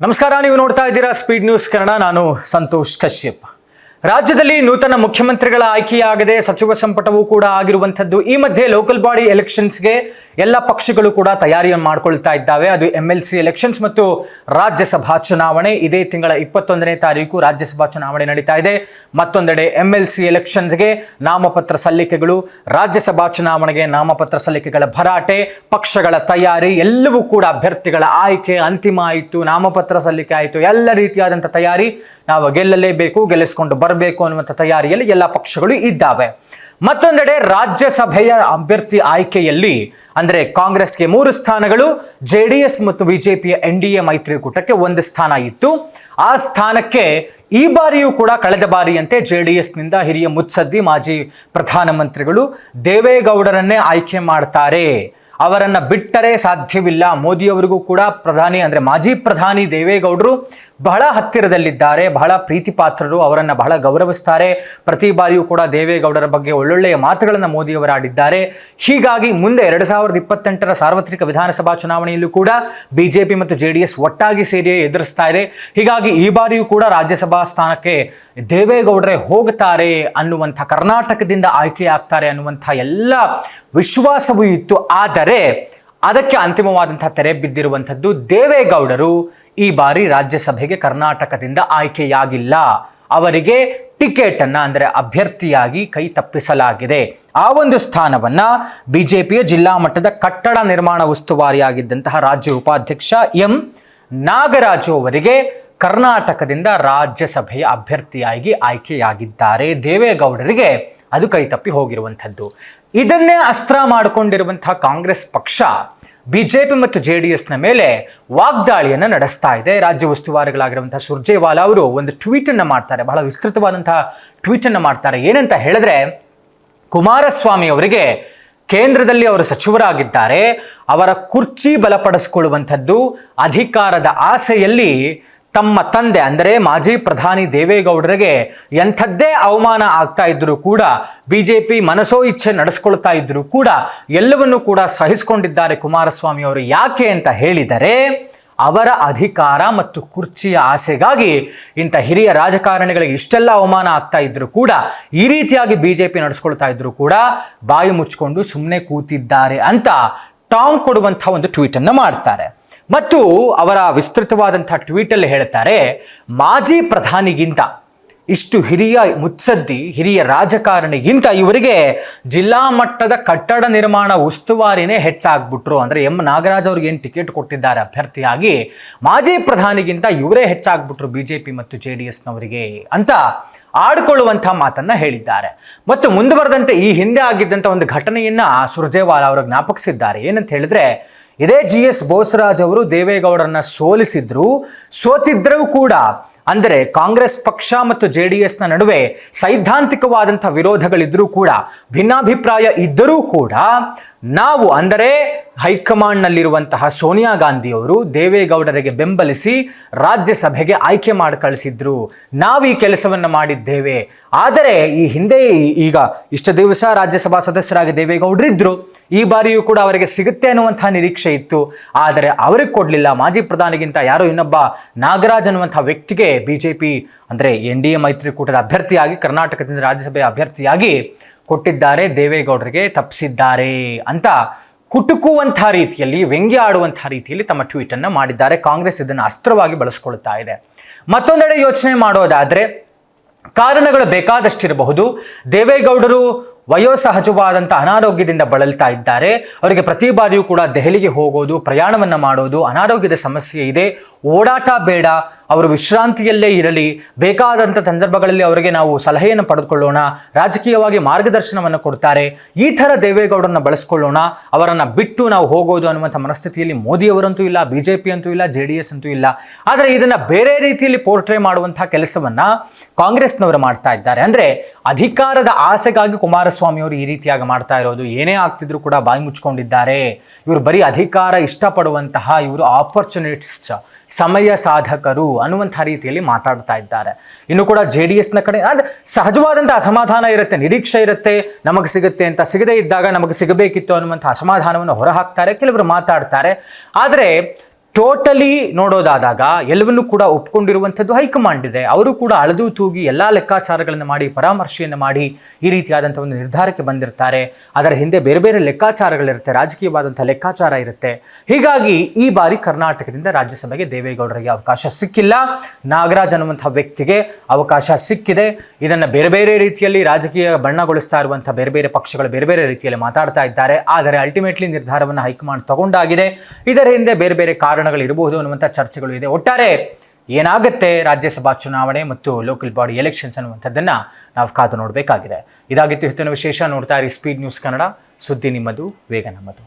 ನಮಸ್ಕಾರ, ನೀವು ನೋಡ್ತಾ ಇದ್ದೀರಾ ಸ್ಪೀಡ್ ನ್ಯೂಸ್ ಕನ್ನಡ. ನಾನು ಸಂತೋಷ್ ಕಶ್ಯಪ್. ರಾಜ್ಯದಲ್ಲಿ ನೂತನ ಮುಖ್ಯಮಂತ್ರಿಗಳ ಆಯ್ಕೆಯಾಗದೆ ಸಚಿವ ಸಂಪುಟವೂ ಕೂಡ ಆಗಿರುವಂಥದ್ದು. ಈ ಮಧ್ಯೆ ಲೋಕಲ್ ಬಾಡಿ ಎಲೆಕ್ಷನ್ಸ್ಗೆ ಎಲ್ಲ ಪಕ್ಷಗಳು ಕೂಡ ತಯಾರಿಯನ್ನು ಮಾಡಿಕೊಳ್ತಾ ಇದ್ದಾವೆ. ಅದು MLC ಎಲೆಕ್ಷನ್ಸ್ ಮತ್ತು ರಾಜ್ಯಸಭಾ ಚುನಾವಣೆ. ಇದೇ ತಿಂಗಳ 21ನೇ ತಾರೀಕು ರಾಜ್ಯಸಭಾ ಚುನಾವಣೆ ನಡೀತಾ ಇದೆ. ಮತ್ತೊಂದೆಡೆ MLC ಎಲೆಕ್ಷನ್ಸ್ಗೆ ನಾಮಪತ್ರ ಸಲ್ಲಿಕೆಗಳು, ರಾಜ್ಯಸಭಾ ಚುನಾವಣೆಗೆ ನಾಮಪತ್ರ ಸಲ್ಲಿಕೆಗಳ ಭರಾಟೆ, ಪಕ್ಷಗಳ ತಯಾರಿ ಎಲ್ಲವೂ ಕೂಡ, ಅಭ್ಯರ್ಥಿಗಳ ಆಯ್ಕೆ ಅಂತಿಮ ಆಯಿತು, ನಾಮಪತ್ರ ಸಲ್ಲಿಕೆ ಆಯಿತು, ಎಲ್ಲ ರೀತಿಯಾದಂಥ ತಯಾರಿ. ನಾವು ಗೆಲ್ಲಲೇಬೇಕು, ಗೆಲ್ಲಿಸ್ಕೊಂಡು ಬರಬೇಕು ಅನ್ನುವಂಥ ತಯಾರಿಯಲ್ಲಿ ಎಲ್ಲ ಪಕ್ಷಗಳು ಇದ್ದಾವೆ. ಮತ್ತೊಂದೆಡೆ ರಾಜ್ಯಸಭೆಯ ಅಭ್ಯರ್ಥಿ ಆಯ್ಕೆಯಲ್ಲಿ ಅಂದರೆ ಕಾಂಗ್ರೆಸ್ಗೆ 3 ಸ್ಥಾನಗಳು, JDS ಮತ್ತು ಬಿಜೆಪಿಯ NDA ಮೈತ್ರಿಕೂಟಕ್ಕೆ 1 ಸ್ಥಾನ ಇತ್ತು. ಆ ಸ್ಥಾನಕ್ಕೆ ಈ ಬಾರಿಯೂ ಕೂಡ ಕಳೆದ ಬಾರಿಯಂತೆ JDSನಿಂದ ಹಿರಿಯ ಮುತ್ಸದ್ದಿ ಮಾಜಿ ಪ್ರಧಾನಮಂತ್ರಿಗಳು ದೇವೇಗೌಡರನ್ನೇ ಆಯ್ಕೆ ಮಾಡ್ತಾರೆ. ಅವರನ್ನು ಬಿಟ್ಟರೆ ಸಾಧ್ಯವಿಲ್ಲ. ಮೋದಿಯವರಿಗೂ ಕೂಡ ಪ್ರಧಾನಿ ಅಂದರೆ ಮಾಜಿ ಪ್ರಧಾನಿ ದೇವೇಗೌಡರು ಬಹಳ ಹತ್ತಿರದಲ್ಲಿದ್ದಾರೆ, ಬಹಳ ಪ್ರೀತಿ ಪಾತ್ರರು, ಅವರನ್ನು ಬಹಳ ಗೌರವಿಸ್ತಾರೆ. ಪ್ರತಿ ಬಾರಿಯೂ ಕೂಡ ದೇವೇಗೌಡರ ಬಗ್ಗೆ ಒಳ್ಳೊಳ್ಳೆಯ ಮಾತುಗಳನ್ನು ಮೋದಿಯವರು ಆಡಿದ್ದಾರೆ. ಹೀಗಾಗಿ ಮುಂದೆ 2028ರ ಸಾರ್ವತ್ರಿಕ ವಿಧಾನಸಭಾ ಚುನಾವಣೆಯಲ್ಲೂ ಕೂಡ ಬಿಜೆಪಿ ಮತ್ತು JDS ಒಟ್ಟಾಗಿ ಸೇರಿ ಎದುರಿಸ್ತಾ ಇದೆ. ಹೀಗಾಗಿ ಈ ಬಾರಿಯೂ ಕೂಡ ರಾಜ್ಯಸಭಾ ಸ್ಥಾನಕ್ಕೆ ದೇವೇಗೌಡರೇ ಹೋಗ್ತಾರೆ ಅನ್ನುವಂಥ, ಕರ್ನಾಟಕದಿಂದ ಆಯ್ಕೆಯಾಗ್ತಾರೆ ಅನ್ನುವಂಥ ಎಲ್ಲ ವಿಶ್ವಾಸವೂ ಇತ್ತು. ಆದರೆ ಅದಕ್ಕೆ ಅಂತಿಮವಾದಂತಹ ತೆರೆ ಬಿದ್ದಿರುವಂಥದ್ದು, ದೇವೇಗೌಡರು ಈ ಬಾರಿ ರಾಜ್ಯಸಭೆಗೆ ಕರ್ನಾಟಕದಿಂದ ಆಯ್ಕೆಯಾಗಿಲ್ಲ. ಅವರಿಗೆ ಟಿಕೆಟ್ ಅನ್ನ ಅಂದರೆ ಅಭ್ಯರ್ಥಿಯಾಗಿ ಕೈ ತಪ್ಪಿಸಲಾಗಿದೆ. ಆ ಒಂದು ಸ್ಥಾನವನ್ನ ಬಿಜೆಪಿಯ ಜಿಲ್ಲಾ ಮಟ್ಟದ ಕಟ್ಟಡ ನಿರ್ಮಾಣ ಉಸ್ತುವಾರಿಯಾಗಿದ್ದಂತಹ ರಾಜ್ಯ ಉಪಾಧ್ಯಕ್ಷ ಎಂ ನಾಗರಾಜು ಅವರಿಗೆ ಕರ್ನಾಟಕದಿಂದ ರಾಜ್ಯಸಭೆಯ ಅಭ್ಯರ್ಥಿಯಾಗಿ ಆಯ್ಕೆಯಾಗಿದ್ದಾರೆ. ದೇವೇಗೌಡರಿಗೆ ಅದು ಕೈ ತಪ್ಪಿ ಹೋಗಿರುವಂಥದ್ದು. ಇದನ್ನೇ ಅಸ್ತ್ರ ಮಾಡಿಕೊಂಡಿರುವಂತಹ ಕಾಂಗ್ರೆಸ್ ಪಕ್ಷ ಬಿಜೆಪಿ ಮತ್ತು JDSನ ಮೇಲೆ ವಾಗ್ದಾಳಿಯನ್ನು ನಡೆಸ್ತಾ ಇದೆ. ರಾಜ್ಯ ಉಸ್ತುವಾರಿಗಳಾಗಿರುವಂತಹ ಸುರ್ಜೇವಾಲಾ ಅವರು ಒಂದು ಟ್ವೀಟನ್ನು ಮಾಡ್ತಾರೆ, ಬಹಳ ವಿಸ್ತೃತವಾದಂತಹ ಟ್ವೀಟನ್ನು ಮಾಡ್ತಾರೆ. ಏನಂತ ಹೇಳಿದ್ರೆ, ಕುಮಾರಸ್ವಾಮಿ ಅವರಿಗೆ ಕೇಂದ್ರದಲ್ಲಿ ಅವರು ಸಚಿವರಾಗಿದ್ದಾರೆ, ಅವರ ಕುರ್ಚಿ ಬಲಪಡಿಸಿಕೊಳ್ಳುವಂಥದ್ದು ಅಧಿಕಾರದ ಆಸೆಯಲ್ಲಿ ತಮ್ಮ ತಂದೆ ಅಂದರೆ ಮಾಜಿ ಪ್ರಧಾನಿ ದೇವೇಗೌಡರಿಗೆ ಎಂಥದ್ದೇ ಅವಮಾನ ಆಗ್ತಾ ಇದ್ರೂ ಕೂಡ, ಬಿಜೆಪಿ ಮನಸೋ ಇಚ್ಛೆ ನಡೆಸ್ಕೊಳ್ತಾ ಇದ್ರೂ ಕೂಡ ಎಲ್ಲವನ್ನೂ ಕೂಡ ಸಹಿಸಿಕೊಂಡಿದ್ದಾರೆ ಕುಮಾರಸ್ವಾಮಿ ಅವರು. ಯಾಕೆ ಅಂತ ಹೇಳಿದರೆ, ಅವರ ಅಧಿಕಾರ ಮತ್ತು ಕುರ್ಚಿಯ ಆಸೆಗಾಗಿ ಇಂಥ ಹಿರಿಯ ರಾಜಕಾರಣಿಗಳಿಗೆ ಇಷ್ಟೆಲ್ಲ ಅವಮಾನ ಆಗ್ತಾ ಇದ್ರು ಕೂಡ, ಈ ರೀತಿಯಾಗಿ ಬಿಜೆಪಿ ನಡೆಸ್ಕೊಳ್ತಾ ಇದ್ರು ಕೂಡ ಬಾಯಿ ಮುಚ್ಚಿಕೊಂಡು ಸುಮ್ಮನೆ ಕೂತಿದ್ದಾರೆ ಅಂತ ಟಾಂಗ್ ಕೊಡುವಂಥ ಒಂದು ಟ್ವೀಟನ್ನು ಮಾಡ್ತಾರೆ. ಮತ್ತು ಅವರ ವಿಸ್ತೃತವಾದಂಥ ಟ್ವೀಟಲ್ಲಿ ಹೇಳ್ತಾರೆ, ಮಾಜಿ ಪ್ರಧಾನಿಗಿಂತ, ಇಷ್ಟು ಹಿರಿಯ ಮುತ್ಸದ್ದಿ ಹಿರಿಯ ರಾಜಕಾರಣಿಗಿಂತ ಇವರಿಗೆ ಜಿಲ್ಲಾ ಮಟ್ಟದ ಕಟ್ಟಡ ನಿರ್ಮಾಣ ಉಸ್ತುವಾರಿನೇ ಹೆಚ್ಚಾಗ್ಬಿಟ್ರು. ಅಂದರೆ ಎಂ ನಾಗರಾಜ್ ಅವ್ರಿಗೆ ಏನು ಟಿಕೆಟ್ ಕೊಟ್ಟಿದ್ದಾರೆ ಅಭ್ಯರ್ಥಿಯಾಗಿ, ಮಾಜಿ ಪ್ರಧಾನಿಗಿಂತ ಇವರೇ ಹೆಚ್ಚಾಗ್ಬಿಟ್ರು ಬಿಜೆಪಿ ಮತ್ತು JDSನವರಿಗೆ ಅಂತ ಆಡ್ಕೊಳ್ಳುವಂಥ ಮಾತನ್ನ ಹೇಳಿದ್ದಾರೆ. ಮತ್ತು ಮುಂದುವರೆದಂತೆ ಈ ಹಿಂದೆ ಆಗಿದ್ದಂಥ ಒಂದು ಘಟನೆಯನ್ನ ಸುರ್ಜೇವಾಲಾ ಅವರು ಜ್ಞಾಪಕಿಸಿದ್ದಾರೆ. ಏನಂತ ಹೇಳಿದ್ರೆ, ಇದೇ GS ಬೋಸರಾಜ್ ಅವರು ದೇವೇಗೌಡರನ್ನ ಸೋತಿದ್ರೂ ಕೂಡ, ಅಂದರೆ ಕಾಂಗ್ರೆಸ್ ಪಕ್ಷ ಮತ್ತು JDSನ ನಡುವೆ ಸೈದ್ಧಾಂತಿಕವಾದಂಥ ವಿರೋಧಗಳಿದ್ರೂ ಕೂಡ, ಭಿನ್ನಾಭಿಪ್ರಾಯ ಇದ್ದರೂ ಕೂಡ, ನಾವು ಅಂದರೆ ಹೈಕಮಾಂಡ್ನಲ್ಲಿರುವಂತಹ ಸೋನಿಯಾ ಗಾಂಧಿಯವರು ದೇವೇಗೌಡರಿಗೆ ಬೆಂಬಲಿಸಿ ರಾಜ್ಯಸಭೆಗೆ ಆಯ್ಕೆ ಮಾಡಿ ಕಳಿಸಿದ್ರು. ನಾವು ಈ ಕೆಲಸವನ್ನು ಮಾಡಿದ್ದೇವೆ. ಆದರೆ ಈ ಹಿಂದೆ ಈಗ ಇಷ್ಟು ದಿವಸ ರಾಜ್ಯಸಭಾ ಸದಸ್ಯರಾಗಿ ದೇವೇಗೌಡರಿದ್ರು, ಈ ಬಾರಿಯೂ ಕೂಡ ಅವರಿಗೆ ಸಿಗುತ್ತೆ ಅನ್ನುವಂಥ ನಿರೀಕ್ಷೆ ಇತ್ತು. ಆದರೆ ಅವರಿಗೆ ಕೊಡಲಿಲ್ಲ. ಮಾಜಿ ಪ್ರಧಾನಿಗಿಂತ ಯಾರೋ ಇನ್ನೊಬ್ಬ ನಾಗರಾಜ್ ಅನ್ನುವಂಥ ವ್ಯಕ್ತಿಗೆ ಬಿಜೆಪಿ ಅಂದರೆ NDA ಮೈತ್ರಿಕೂಟದ ಅಭ್ಯರ್ಥಿಯಾಗಿ ಕರ್ನಾಟಕದಿಂದ ರಾಜ್ಯಸಭೆಯ ಅಭ್ಯರ್ಥಿಯಾಗಿ ಕೊಟ್ಟಿದ್ದಾರೆ, ದೇವೇಗೌಡರಿಗೆ ತಪ್ಪಿಸಿದ್ದಾರೆ ಅಂತ ಕುಟುಕುವಂಥ ರೀತಿಯಲ್ಲಿ, ವ್ಯಂಗ್ಯ ಆಡುವಂಥ ರೀತಿಯಲ್ಲಿ ತಮ್ಮ ಟ್ವೀಟನ್ನು ಮಾಡಿದ್ದಾರೆ. ಕಾಂಗ್ರೆಸ್ ಇದನ್ನು ಅಸ್ತ್ರವಾಗಿ ಬಳಸ್ಕೊಳ್ತಾ ಇದೆ. ಮತ್ತೊಂದೆಡೆ ಯೋಚನೆ ಮಾಡೋದಾದರೆ, ಕಾರಣಗಳು ಬೇಕಾದಷ್ಟಿರಬಹುದು. ದೇವೇಗೌಡರು ವಯೋಸಹಜವಾದಂಥ ಅನಾರೋಗ್ಯದಿಂದ ಬಳಲ್ತಾ ಇದ್ದಾರೆ. ಅವರಿಗೆ ಪ್ರತಿ ಬಾರಿಯೂ ಕೂಡ ದೆಹಲಿಗೆ ಹೋಗೋದು, ಪ್ರಯಾಣವನ್ನು ಮಾಡೋದು, ಅನಾರೋಗ್ಯದ ಸಮಸ್ಯೆ ಇದೆ, ಓಡಾಟ ಬೇಡ, ಅವರು ವಿಶ್ರಾಂತಿಯಲ್ಲೇ ಇರಲಿ, ಬೇಕಾದಂಥ ಸಂದರ್ಭಗಳಲ್ಲಿ ಅವರಿಗೆ ನಾವು ಸಲಹೆಯನ್ನು ಪಡೆದುಕೊಳ್ಳೋಣ, ರಾಜಕೀಯವಾಗಿ ಮಾರ್ಗದರ್ಶನವನ್ನು ಕೊಡ್ತಾರೆ, ಈ ಥರ ದೇವೇಗೌಡರನ್ನ ಬಳಸ್ಕೊಳ್ಳೋಣ, ಅವರನ್ನು ಬಿಟ್ಟು ನಾವು ಹೋಗೋದು ಅನ್ನುವಂಥ ಮನಸ್ಥಿತಿಯಲ್ಲಿ ಮೋದಿಯವರಂತೂ ಇಲ್ಲ, ಬಿಜೆಪಿ ಅಂತೂ ಇಲ್ಲ, JDS ಅಂತೂ ಇಲ್ಲ. ಆದರೆ ಇದನ್ನು ಬೇರೆ ರೀತಿಯಲ್ಲಿ ಪೋರ್ಟ್ರೇ ಮಾಡುವಂಥ ಕೆಲಸವನ್ನು ಕಾಂಗ್ರೆಸ್ನವರು ಮಾಡ್ತಾ ಇದ್ದಾರೆ. ಅಂದರೆ ಅಧಿಕಾರದ ಆಸೆಗಾಗಿ ಕುಮಾರಸ್ವಾಮಿ ಅವರು ಈ ರೀತಿಯಾಗಿ ಮಾಡ್ತಾ ಇರೋದು. ಏನೇ ಆಗ್ತಿದ್ರು ಕೂಡ ಬಾಯಿ ಮುಚ್ಕೊಂಡಿದ್ದಾರೆ. ಇವರು ಬರೀ ಅಧಿಕಾರ ಇಷ್ಟಪಡುವಂತಹ, ಇವರು ಆಪರ್ಚುನಿಟಿಸ್ಟ್, ಸಮಯ ಸಾಧಕರು ಅನ್ನುವಂಥ ರೀತಿಯಲ್ಲಿ ಮಾತಾಡ್ತಾ ಇದ್ದಾರೆ. ಇನ್ನು ಕೂಡ JDSನ ಕಡೆ ಸಹಜವಾದಂಥ ಅಸಮಾಧಾನ ಇರುತ್ತೆ, ನಿರೀಕ್ಷೆ ಇರುತ್ತೆ, ನಮಗೆ ಸಿಗುತ್ತೆ ಅಂತ, ಸಿಗದೇ ಇದ್ದಾಗ ನಮಗೆ ಸಿಗಬೇಕಿತ್ತು ಅನ್ನುವಂಥ ಅಸಮಾಧಾನವನ್ನು ಹೊರಹಾಕ್ತಾರೆ, ಕೆಲವರು ಮಾತಾಡ್ತಾರೆ. ಆದರೆ ಟೋಟಲಿ ನೋಡೋದಾದಾಗ ಎಲ್ಲವನ್ನೂ ಕೂಡ ಒಪ್ಕೊಂಡಿರುವಂಥದ್ದು ಹೈಕಮಾಂಡ್ ಇದೆ. ಅವರು ಕೂಡ ಅಳೆದು ತೂಗಿ ಎಲ್ಲ ಲೆಕ್ಕಾಚಾರಗಳನ್ನು ಮಾಡಿ ಪರಾಮರ್ಶೆಯನ್ನು ಮಾಡಿ ಈ ರೀತಿಯಾದಂಥ ಒಂದು ನಿರ್ಧಾರಕ್ಕೆ ಬಂದಿರ್ತಾರೆ. ಅದರ ಹಿಂದೆ ಬೇರೆ ಬೇರೆ ಲೆಕ್ಕಾಚಾರಗಳಿರುತ್ತೆ, ರಾಜಕೀಯವಾದಂಥ ಲೆಕ್ಕಾಚಾರ ಇರುತ್ತೆ. ಹೀಗಾಗಿ ಈ ಬಾರಿ ಕರ್ನಾಟಕದಿಂದ ರಾಜ್ಯಸಭೆಗೆ ದೇವೇಗೌಡರಿಗೆ ಅವಕಾಶ ಸಿಕ್ಕಿಲ್ಲ. ನಾಗರಾಜ್ ಅನ್ನುವಂಥ ವ್ಯಕ್ತಿಗೆ ಅವಕಾಶ ಸಿಕ್ಕಿದೆ. ಇದನ್ನು ಬೇರೆ ಬೇರೆ ರೀತಿಯಲ್ಲಿ ರಾಜಕೀಯ ಬಣ್ಣಗೊಳಿಸ್ತಾ ಇರುವಂಥ ಬೇರೆ ಬೇರೆ ಪಕ್ಷಗಳು ಬೇರೆ ಬೇರೆ ರೀತಿಯಲ್ಲಿ ಮಾತಾಡ್ತಾ ಇದ್ದಾರೆ. ಆದರೆ ಅಲ್ಟಿಮೇಟ್ಲಿ ನಿರ್ಧಾರವನ್ನು ಹೈಕಮಾಂಡ್ ತಗೊಂಡಾಗಿದೆ. ಇದರ ಹಿಂದೆ ಬೇರೆ ಬೇರೆ ಕಾರಣಗಳಿರಬಹುದು ಅನ್ನುವಂಥ ಚರ್ಚೆಗಳು ಇದೆ. ಒಟ್ಟಾರೆ ಏನಾಗುತ್ತೆ ರಾಜ್ಯಸಭಾ ಚುನಾವಣೆ ಮತ್ತು ಲೋಕಲ್ ಬಾಡಿ ಎಲೆಕ್ಷನ್ಸ್ ಅನ್ನುವಂಥದ್ದನ್ನು ನಾವು ಕಾದು ನೋಡಬೇಕಾಗಿದೆ. ಇದಾಗಿತ್ತು ಇವತ್ತಿನ ವಿಶೇಷ. ನೋಡ್ತಾ ಇರಿ ಸ್ಪೀಡ್ ನ್ಯೂಸ್ ಕನ್ನಡ. ಸುದ್ದಿ ನಿಮ್ಮದು, ವೇಗ ನಮ್ಮದು.